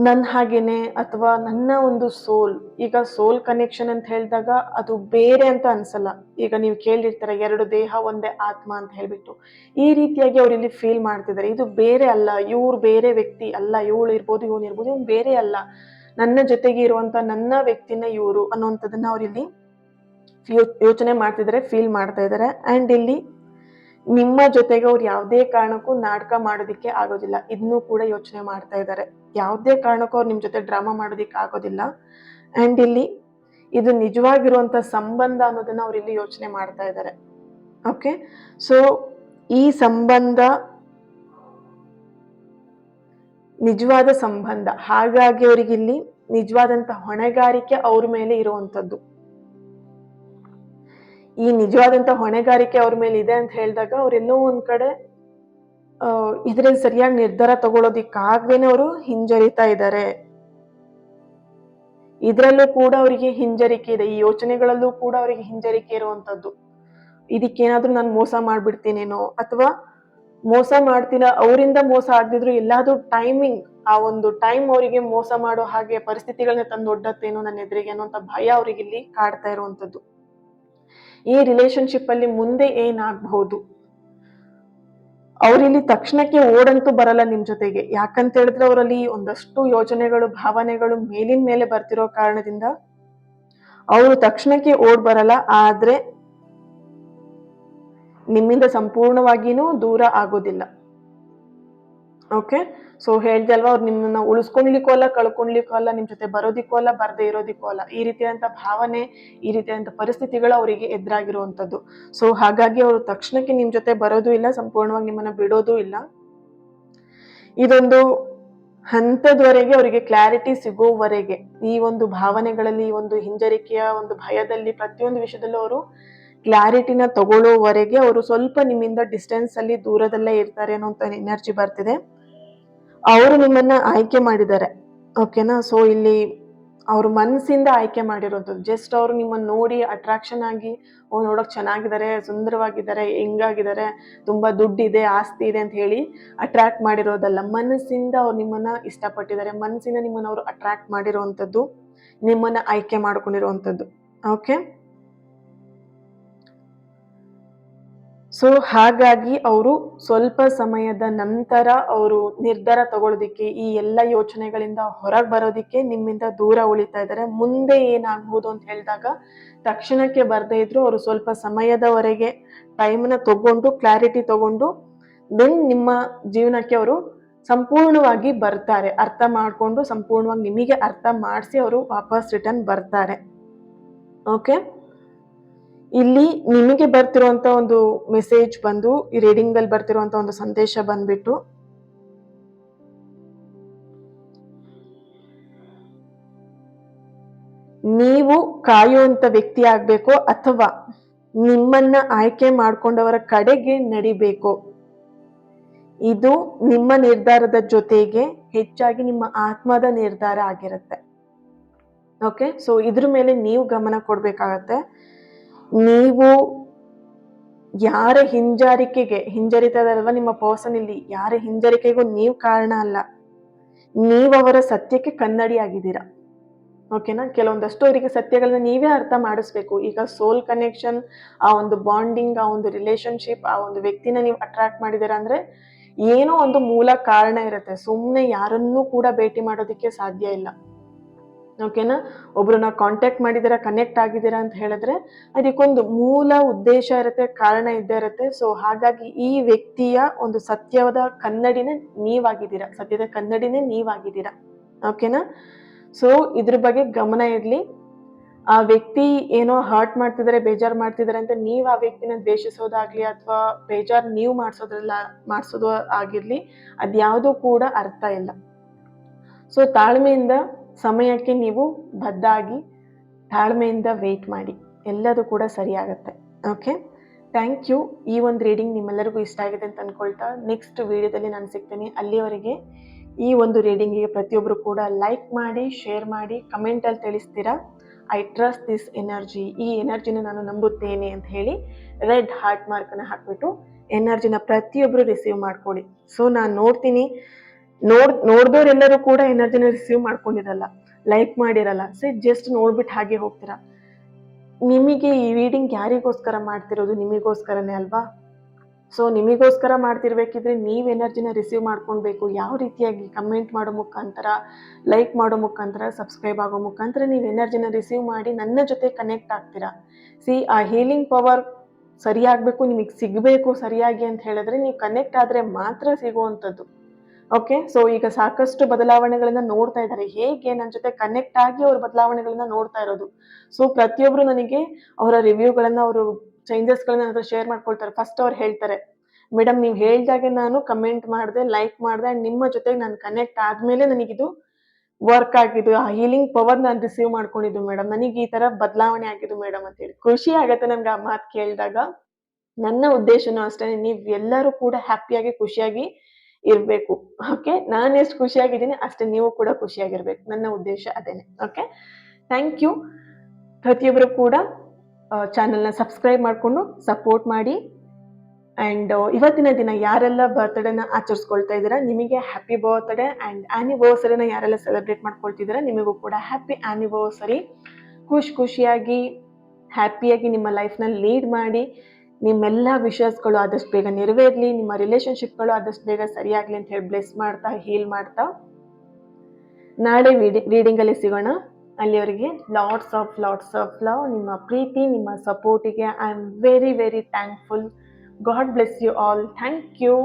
ನನ್ನ ಹಾಗೇನೆ ಅಥವಾ ನನ್ನ ಒಂದು ಸೋಲ್. ಈಗ ಸೋಲ್ ಕನೆಕ್ಷನ್ ಅಂತ ಹೇಳಿದಾಗ ಅದು ಬೇರೆ ಅಂತ ಅನ್ಸಲ್ಲ. ಈಗ ನೀವು ಕೇಳಿರ್ತಾರೆ ಎರಡು ದೇಹ ಒಂದೇ ಆತ್ಮ ಅಂತ ಹೇಳ್ಬಿಟ್ಟು, ಈ ರೀತಿಯಾಗಿ ಅವ್ರು ಇಲ್ಲಿ ಫೀಲ್ ಮಾಡ್ತಿದ್ದಾರೆ. ಇದು ಬೇರೆ ಅಲ್ಲ, ಇವ್ರು ಬೇರೆ ವ್ಯಕ್ತಿ ಅಲ್ಲ, ಇವಳು ಇರ್ಬೋದು ಇವನು ಇರ್ಬೋದು, ಇವ್ನು ಬೇರೆ ಅಲ್ಲ, ನನ್ನ ಜೊತೆಗೆ ಇರುವಂತ ನನ್ನ ವ್ಯಕ್ತಿನ ಇವರು ಅನ್ನೋಂಥದ್ದನ್ನ ಅವ್ರು ಇಲ್ಲಿ ಯೋಚನೆ ಮಾಡ್ತಿದ್ದಾರೆ, ಫೀಲ್ ಮಾಡ್ತಾ ಇದ್ದಾರೆ. ಅಂಡ್ ಇಲ್ಲಿ ನಿಮ್ಮ ಜೊತೆಗೆ ಅವ್ರು ಯಾವುದೇ ಕಾರಣಕ್ಕೂ ನಾಟಕ ಮಾಡೋದಿಕ್ಕೆ ಆಗೋದಿಲ್ಲ, ಇದನ್ನು ಕೂಡ ಯೋಚನೆ ಮಾಡ್ತಾ ಇದ್ದಾರೆ. ಯಾವುದೇ ಕಾರಣಕ್ಕೂ ಅವ್ರು ನಿಮ್ ಜೊತೆ ಡ್ರಾಮಾ ಮಾಡೋದಿಕ್ಕೆ ಆಗೋದಿಲ್ಲ. ಅಂಡ್ ಇಲ್ಲಿ ಇದು ನಿಜವಾಗಿರುವಂತ ಸಂಬಂಧ ಅನ್ನೋದನ್ನ ಅವ್ರು ಇಲ್ಲಿ ಯೋಚನೆ ಮಾಡ್ತಾ ಇದ್ದಾರೆ. ಓಕೆ, ಸೊ ಈ ಸಂಬಂಧ ನಿಜವಾದ ಸಂಬಂಧ, ಹಾಗಾಗಿ ಅವರಿಗೆ ಇಲ್ಲಿ ನಿಜವಾದಂತ ಹೊಣೆಗಾರಿಕೆ ಅವ್ರ ಮೇಲೆ ಇರುವಂತದ್ದು. ಈ ನಿಜವಾದಂತ ಹೊಣೆಗಾರಿಕೆ ಅವ್ರ ಮೇಲೆ ಇದೆ ಅಂತ ಹೇಳಿದಾಗ ಅವರೆಲ್ಲೋ ಒಂದ್ ಕಡೆ ಇದ್ರಲ್ಲಿ ಸರಿಯಾಗಿ ನಿರ್ಧಾರ ತಗೊಳ್ಳೋದಿಕ್ಕಾಗ್ದೇನೆ ಅವರು ಹಿಂಜರಿತಾ ಇದ್ದಾರೆ. ಇದ್ರಲ್ಲೂ ಕೂಡ ಅವರಿಗೆ ಹಿಂಜರಿಕೆ ಇದೆ, ಈ ಯೋಚನೆಗಳಲ್ಲೂ ಕೂಡ ಅವರಿಗೆ ಹಿಂಜರಿಕೆ ಇರುವಂತದ್ದು. ಇದಕ್ಕೇನಾದ್ರೂ ನಾನು ಮೋಸ ಮಾಡ್ಬಿಡ್ತೀನೇನೋ, ಅಥವಾ ಮೋಸ ಮಾಡ್ತೀನ, ಅವರಿಂದ ಮೋಸ ಆಗದಿದ್ರು ಎಲ್ಲಾದ್ರೂ ಟೈಮಿಂಗ್, ಆ ಒಂದು ಟೈಮ್ ಅವರಿಗೆ ಮೋಸ ಮಾಡೋ ಹಾಗೆ ಪರಿಸ್ಥಿತಿಗಳನ್ನ ತಂದೊಡ್ಡತ್ತೇನೋ ನನ್ನ ಎದುರಿಗೆ ಅನ್ನೋಂಥ ಭಯ ಅವ್ರಿಗೆ ಇಲ್ಲಿ ಕಾಡ್ತಾ ಇರುವಂತದ್ದು. ಈ ರಿಲೇಶನ್ಶಿಪ್ ಅಲ್ಲಿ ಮುಂದೆ ಏನಾಗಬಹುದು, ಅವ್ರಿಲ್ಲಿ ತಕ್ಷಣಕ್ಕೆ ಓಡಂತೂ ಬರಲ್ಲ ನಿಮ್ ಜೊತೆಗೆ. ಯಾಕಂತ ಹೇಳಿದ್ರೆ ಅವರಲ್ಲಿ ಒಂದಷ್ಟು ಯೋಚನೆಗಳು, ಭಾವನೆಗಳು ಮೇಲಿನ ಮೇಲೆ ಬರ್ತಿರೋ ಕಾರಣದಿಂದ ಅವರು ತಕ್ಷಣಕ್ಕೆ ಓಡ್ ಬರಲ್ಲ. ಆದ್ರೆ ನಿಮ್ಮಿಂದ ಸಂಪೂರ್ಣವಾಗಿನೂ ದೂರ ಆಗೋದಿಲ್ಲ. ಓಕೆ, ಸೊ ಹೇಳ್ದೆ ಅಲ್ವಾ, ಅವ್ರು ನಿಮ್ಮನ್ನ ಉಳಿಸ್ಕೊಳ್ಲಿಕ್ಕೂ ಅಲ್ಲ, ಕಳ್ಕೊಳ್ಲಿಕ್ಕೂ ಅಲ್ಲ, ನಿಮ್ ಜೊತೆ ಬರೋದಿಕ್ಕೂ ಅಲ್ಲ, ಬರ್ದೇ ಇರೋದಿಕ್ಕೂ ಅಲ್ಲ. ಈ ರೀತಿಯಾದಂತ ಭಾವನೆ, ಈ ರೀತಿಯಾದಂತ ಪರಿಸ್ಥಿತಿಗಳು ಅವರಿಗೆ ಎದುರಾಗಿರುವಂತದ್ದು. ಸೊ ಹಾಗಾಗಿ ಅವರು ತಕ್ಷಣಕ್ಕೆ ನಿಮ್ ಜೊತೆ ಬರೋದು ಇಲ್ಲ, ಸಂಪೂರ್ಣವಾಗಿ ನಿಮ್ಮನ್ನ ಬಿಡೋದು ಇಲ್ಲ. ಇದೊಂದು ಹಂತದವರೆಗೆ ಅವರಿಗೆ ಕ್ಲಾರಿಟಿ ಸಿಗೋವರೆಗೆ, ಈ ಒಂದು ಭಾವನೆಗಳಲ್ಲಿ, ಈ ಒಂದು ಹಿಂಜರಿಕೆಯ ಒಂದು ಭಯದಲ್ಲಿ, ಪ್ರತಿಯೊಂದು ವಿಷಯದಲ್ಲೂ ಅವರು ಕ್ಲಾರಿಟಿನ ತಗೊಳ್ಳೋವರೆಗೆ ಅವರು ಸ್ವಲ್ಪ ನಿಮ್ಮಿಂದ ಡಿಸ್ಟೆನ್ಸ್ ಅಲ್ಲಿ, ದೂರದಲ್ಲೇ ಇರ್ತಾರೆ ಅನ್ನೋಂಥ ಎನರ್ಜಿ ಬರ್ತಿದೆ. ಅವರು ನಿಮ್ಮನ್ನ ಆಯ್ಕೆ ಮಾಡಿದ್ದಾರೆ, ಓಕೆನಾ. ಸೊ ಇಲ್ಲಿ ಅವ್ರ ಮನಸ್ಸಿಂದ ಆಯ್ಕೆ ಮಾಡಿರೋದು, ಜಸ್ಟ್ ಅವರು ನಿಮ್ಮನ್ನ ನೋಡಿ ಅಟ್ರಾಕ್ಷನ್ ಆಗಿ, ನೋಡಕ್ ಚೆನ್ನಾಗಿದ್ದಾರೆ, ಸುಂದರವಾಗಿದ್ದಾರೆ, ಹೆಂಗಾಗಿದ್ದಾರೆ, ತುಂಬಾ ದುಡ್ಡಿದೆ, ಆಸ್ತಿ ಇದೆ ಅಂತ ಹೇಳಿ ಅಟ್ರಾಕ್ಟ್ ಮಾಡಿರೋದಲ್ಲ. ಮನಸ್ಸಿಂದ ಅವ್ರು ನಿಮ್ಮನ್ನ ಇಷ್ಟಪಟ್ಟಿದ್ದಾರೆ, ಮನಸ್ಸಿಂದ ನಿಮ್ಮನ್ನ ಅವರು ಅಟ್ರಾಕ್ಟ್ ಮಾಡಿರುವಂತದ್ದು, ನಿಮ್ಮನ್ನ ಆಯ್ಕೆ ಮಾಡ್ಕೊಂಡಿರುವಂತದ್ದು. ಓಕೆ, ಸೊ ಹಾಗಾಗಿ ಅವರು ಸ್ವಲ್ಪ ಸಮಯದ ನಂತರ ಅವರು ನಿರ್ಧಾರ ತಗೊಳ್ಳೋದಿಕ್ಕೆ, ಈ ಎಲ್ಲ ಯೋಚನೆಗಳಿಂದ ಹೊರಗೆ ಬರೋದಿಕ್ಕೆ ನಿಮ್ಮಿಂದ ದೂರ ಉಳಿತಾ ಇದ್ದಾರೆ. ಮುಂದೆ ಏನಾಗ್ಬೋದು ಅಂತ ಹೇಳಿದಾಗ ತಕ್ಷಣಕ್ಕೆ ಬರ್ದೇ ಇದ್ರು ಅವರು ಸ್ವಲ್ಪ ಸಮಯದವರೆಗೆ ಟೈಮ್ನ ತಗೊಂಡು, ಕ್ಲಾರಿಟಿ ತಗೊಂಡು, ದೆನ್ ನಿಮ್ಮ ಜೀವನಕ್ಕೆ ಅವರು ಸಂಪೂರ್ಣವಾಗಿ ಬರ್ತಾರೆ. ಅರ್ಥ ಮಾಡ್ಕೊಂಡು ಸಂಪೂರ್ಣವಾಗಿ ನಿಮಗೆ ಅರ್ಥ ಮಾಡಿಸಿ ಅವರು ವಾಪಸ್ ರಿಟರ್ನ್ ಬರ್ತಾರೆ. ಓಕೆ, ಇಲ್ಲಿ ನಿಮಗೆ ಬರ್ತಿರುವಂತ ಒಂದು ಮೆಸೇಜ್ ಬಂದು, ಈ ರೀಡಿಂಗ್ ಅಲ್ಲಿ ಬರ್ತಿರುವಂತ ಒಂದು ಸಂದೇಶ ಬಂದ್ಬಿಟ್ಟು, ನೀವು ಕಾಯುವಂತ ವ್ಯಕ್ತಿ ಆಗ್ಬೇಕು ಅಥವಾ ನಿಮ್ಮನ್ನ ಆಯ್ಕೆ ಮಾಡ್ಕೊಂಡವರ ಕಡೆಗೆ ನಡಿಬೇಕು. ಇದು ನಿಮ್ಮ ನಿರ್ಧಾರದ ಜೊತೆಗೆ ಹೆಚ್ಚಾಗಿ ನಿಮ್ಮ ಆತ್ಮದ ನಿರ್ಧಾರ ಆಗಿರುತ್ತೆ. ಓಕೆ, ಸೊ ಇದ್ರ ಮೇಲೆ ನೀವು ಗಮನ ಕೊಡ್ಬೇಕಾಗತ್ತೆ. ನೀವು ಯಾರ ಹಿಂಜರಿತದಲ್ವಾ ನಿಮ್ಮ ಪರ್ಸನ್ ಇಲ್ಲಿ, ಯಾರ ಹಿಂಜರಿಕೆಗೂ ನೀವು ಕಾರಣ ಅಲ್ಲ. ನೀವು ಅವರ ಸತ್ಯಕ್ಕೆ ಕನ್ನಡಿ ಆಗಿದ್ದೀರಾ. ಓಕೆನಾ, ಕೆಲವೊಂದಷ್ಟು ಅವರಿಗೆ ಸತ್ಯಗಳನ್ನ ನೀವೇ ಅರ್ಥ ಮಾಡಿಸ್ಬೇಕು. ಈಗ ಸೋಲ್ ಕನೆಕ್ಷನ್, ಆ ಒಂದು ಬಾಂಡಿಂಗ್, ಆ ಒಂದು ರಿಲೇಶನ್ಶಿಪ್, ಆ ಒಂದು ವ್ಯಕ್ತಿನ ನೀವು ಅಟ್ರಾಕ್ಟ್ ಮಾಡಿದ್ದೀರಾ ಅಂದ್ರೆ ಏನೋ ಒಂದು ಮೂಲ ಕಾರಣ ಇರುತ್ತೆ. ಸುಮ್ಮನೆ ಯಾರನ್ನೂ ಕೂಡ ಭೇಟಿ ಮಾಡೋದಕ್ಕೆ ಸಾಧ್ಯ ಇಲ್ಲ. ಓಕೆನಾ, ಒಬ್ರನ್ನ ಕಾಂಟ್ಯಾಕ್ಟ್ ಮಾಡಿದ್ದೀರಾ, ಕನೆಕ್ಟ್ ಆಗಿದ್ದೀರಾ ಅಂತ ಹೇಳಿದ್ರೆ ಅದಕ್ಕೊಂದು ಮೂಲ ಉದ್ದೇಶ ಇರುತ್ತೆ, ಕಾರಣ ಇದ್ದೇ ಇರುತ್ತೆ. ಸೊ ಹಾಗಾಗಿ ಈ ವ್ಯಕ್ತಿಯ ಒಂದು ಸತ್ಯದ ಕನ್ನಡಿನೇ ನೀವಾಗಿದ್ದೀರಾ. ಓಕೆನಾ, ಸೊ ಇದ್ರ ಬಗ್ಗೆ ಗಮನ ಇರ್ಲಿ. ಆ ವ್ಯಕ್ತಿ ಏನೋ ಹರ್ಟ್ ಮಾಡ್ತಿದ್ದಾರೆ, ಬೇಜಾರು ಮಾಡ್ತಿದ್ದಾರೆ ಅಂತ ನೀವು ಆ ವ್ಯಕ್ತಿನ ದ್ವೇಷಿಸೋದಾಗ್ಲಿ ಅಥವಾ ಬೇಜಾರು ನೀವು ಮಾಡಿಸೋದು ಆಗಿರ್ಲಿ, ಅದ್ಯಾವುದೂ ಕೂಡ ಅರ್ಥ ಇಲ್ಲ. ಸೊ ತಾಳ್ಮೆಯಿಂದ ಸಮಯಕ್ಕೆ ನೀವು ಬದ್ಧಾಗಿ ತಾಳ್ಮೆಯಿಂದ ವೇಟ್ ಮಾಡಿ, ಎಲ್ಲದೂ ಕೂಡ ಸರಿಯಾಗತ್ತೆ. Okay, thank you. ಈ ಒಂದು ರೀಡಿಂಗ್ ನಿಮ್ಮೆಲ್ಲರಿಗೂ ಇಷ್ಟ ಆಗಿದೆ ಅಂತ ಅನ್ಕೊಳ್ತಾ ನೆಕ್ಸ್ಟ್ ವಿಡಿಯೋದಲ್ಲಿ ನಾನು ಸಿಗ್ತೀನಿ. ಅಲ್ಲಿವರೆಗೆ ಈ ಒಂದು ರೀಡಿಂಗಿಗೆ ಪ್ರತಿಯೊಬ್ಬರು ಕೂಡ ಲೈಕ್ ಮಾಡಿ, ಶೇರ್ ಮಾಡಿ, ಕಮೆಂಟಲ್ಲಿ ತಿಳಿಸ್ತೀರಾ ಐ ಟ್ರಸ್ಟ್ ದಿಸ್ ಎನರ್ಜಿ, ಈ ಎನರ್ಜಿನ ನಾನು ನಂಬುತ್ತೇನೆ ಅಂತ ಹೇಳಿ ರೆಡ್ ಹಾರ್ಟ್ ಮಾರ್ಕನ್ನು ಹಾಕ್ಬಿಟ್ಟು ಎನರ್ಜಿನ ಪ್ರತಿಯೊಬ್ಬರು ರಿಸೀವ್ ಮಾಡ್ಕೊಳ್ಳಿ. ಸೊ ನಾನು ನೋಡ್ತೀನಿ, ನೋಡ್ದವ್ರೆಲ್ಲರೂ ಕೂಡ ಎನರ್ಜಿನ ರಿಸೀವ್ ಮಾಡ್ಕೊಂಡಿರಲ್ಲ, ಲೈಕ್ ಮಾಡಿರಲ್ಲ. ಸೊ ಜಸ್ಟ್ ನೋಡ್ಬಿಟ್ಟು ಹಾಗೆ ಹೋಗ್ತೀರಾ. ನಿಮಗೆ ಈ ರೀಡಿಂಗ್ ಯಾರಿಗೋಸ್ಕರ ಮಾಡ್ತಿರೋದು? ನಿಮಗೋಸ್ಕರನೇ ಅಲ್ವಾ? ಸೊ ನಿಮಗೋಸ್ಕರ ಮಾಡ್ತಿರ್ಬೇಕಿದ್ರೆ ನೀವು ಎನರ್ಜಿನ ರಿಸೀವ್ ಮಾಡ್ಕೊಳ್ಬೇಕು. ಯಾವ ರೀತಿಯಾಗಿ? ಕಮೆಂಟ್ ಮಾಡೋ ಮುಖಾಂತರ, ಲೈಕ್ ಮಾಡೋ ಮುಖಾಂತರ, ಸಬ್ಸ್ಕ್ರೈಬ್ ಆಗೋ ಮುಖಾಂತರ ನೀವು ಎನರ್ಜಿನ ರಿಸೀವ್ ಮಾಡಿ ನನ್ನ ಜೊತೆ ಕನೆಕ್ಟ್ ಆಗ್ತೀರಾ. ಆ ಹೀಲಿಂಗ್ ಪವರ್ ಸರಿಯಾಗಬೇಕು, ನಿಮಗೆ ಸಿಗಬೇಕು ಸರಿಯಾಗಿ ಅಂತ ಹೇಳಿದ್ರೆ ನೀವು ಕನೆಕ್ಟ್ ಆದರೆ ಮಾತ್ರ ಸಿಗುವಂಥದ್ದು. ಓಕೆ, ಸೊ ಈಗ ಸಾಕಷ್ಟು ಬದಲಾವಣೆಗಳನ್ನ ನೋಡ್ತಾ ಇದ್ದಾರೆ. ಹೇಗೆ? ನನ್ನ ಜೊತೆ ಕನೆಕ್ಟ್ ಆಗಿ ಅವ್ರ ಬದಲಾವಣೆಗಳನ್ನ ನೋಡ್ತಾ ಇರೋದು. ಸೊ ಪ್ರತಿಯೊಬ್ರು ನನಗೆ ಅವರ ರಿವ್ಯೂಗಳನ್ನ, ಅವರು ಚೇಂಜಸ್ಗಳನ್ನ ನನ್ನ ಶೇರ್ ಮಾಡ್ಕೊಳ್ತಾರೆ. ಫಸ್ಟ್ ಅವ್ರು ಹೇಳ್ತಾರೆ, ಮೇಡಮ್ ನೀವು ಹೇಳ್ದಾಗೆ ನಾನು ಕಮೆಂಟ್ ಮಾಡಿದೆ, ಲೈಕ್ ಮಾಡಿದೆ, ಅಂಡ್ ನಿಮ್ಮ ಜೊತೆಗೆ ನಾನು ಕನೆಕ್ಟ್ ಆದ್ಮೇಲೆ ನನಗಿದು ವರ್ಕ್ ಆಗಿದ್ದು, ಆ ಹೀಲಿಂಗ್ ಪವರ್ ನಾನು ರಿಸೀವ್ ಮಾಡ್ಕೊಂಡಿದ್ದು ಮೇಡಮ್, ನನಗೆ ಈ ತರ ಬದಲಾವಣೆ ಆಗಿದ್ದು ಮೇಡಮ್ ಅಂತ ಹೇಳಿ ಖುಷಿ ಆಗತ್ತೆ ನನ್ಗೆ ಆ ಮಾತು ಕೇಳಿದಾಗ. ನನ್ನ ಉದ್ದೇಶನೂ ಅಷ್ಟೇ, ನೀವ್ ಎಲ್ಲರೂ ಕೂಡ ಹ್ಯಾಪಿಯಾಗಿ ಖುಷಿಯಾಗಿ ಇರ್ಬೇಕು. ಓಕೆ, ನಾನು ಎಷ್ಟು ಖುಷಿಯಾಗಿದ್ದೀನಿ ಅಷ್ಟೇ ನೀವು ಕೂಡ ಖುಷಿಯಾಗಿರ್ಬೇಕು. ನನ್ನ ಉದ್ದೇಶ ಅದೇನೆ. Okay, thank you. ಪ್ರತಿಯೊಬ್ಬರು ಕೂಡ ಚಾನಲ್ನ ಸಬ್ಸ್ಕ್ರೈಬ್ ಮಾಡಿಕೊಂಡು ಸಪೋರ್ಟ್ ಮಾಡಿ. ಆ್ಯಂಡ್ ಇವತ್ತಿನ ದಿನ ಯಾರೆಲ್ಲ ಬರ್ತ್ಡೇನ ಆಚರಿಸ್ಕೊಳ್ತಾ ಇದ್ದೀರಾ, ನಿಮಗೆ ಹ್ಯಾಪಿ ಬರ್ತ್ಡೇ. ಆ್ಯಂಡ್ ಆ್ಯನಿವರ್ಸರಿನ ಯಾರೆಲ್ಲ ಸೆಲೆಬ್ರೇಟ್ ಮಾಡ್ಕೊಳ್ತಿದ್ದೀರಾ, ನಿಮಗೂ ಕೂಡ ಹ್ಯಾಪಿ ಆ್ಯನಿವರ್ಸರಿ. ಖುಷಿಯಾಗಿ ಹ್ಯಾಪಿಯಾಗಿ ನಿಮ್ಮ ಲೈಫ್ನ ಲೀಡ್ ಮಾಡಿ. ನಿಮ್ಮೆಲ್ಲ ವಿಷಸ್ಗಳು ಆದಷ್ಟು ಬೇಗ ನೆರವೇರಲಿ, ನಿಮ್ಮ ರಿಲೇಶನ್ಶಿಪ್ಗಳು ಆದಷ್ಟು ಬೇಗ ಸರಿಯಾಗಲಿ ಅಂತ ಹೇಳಿ ಬ್ಲೆಸ್ ಮಾಡ್ತಾ, ಹೀಲ್ ಮಾಡ್ತಾ ನಾಳೆ ರೀಡಿಂಗಲ್ಲಿ ಸಿಗೋಣ. ಅಲ್ಲಿವರೆಗೆ ಲಾಟ್ಸ್ ಆಫ್ ಲವ್. ನಿಮ್ಮ ಪ್ರೀತಿ, ನಿಮ್ಮ ಸಪೋರ್ಟಿಗೆ I am very very thankful. God bless you all. Thank you.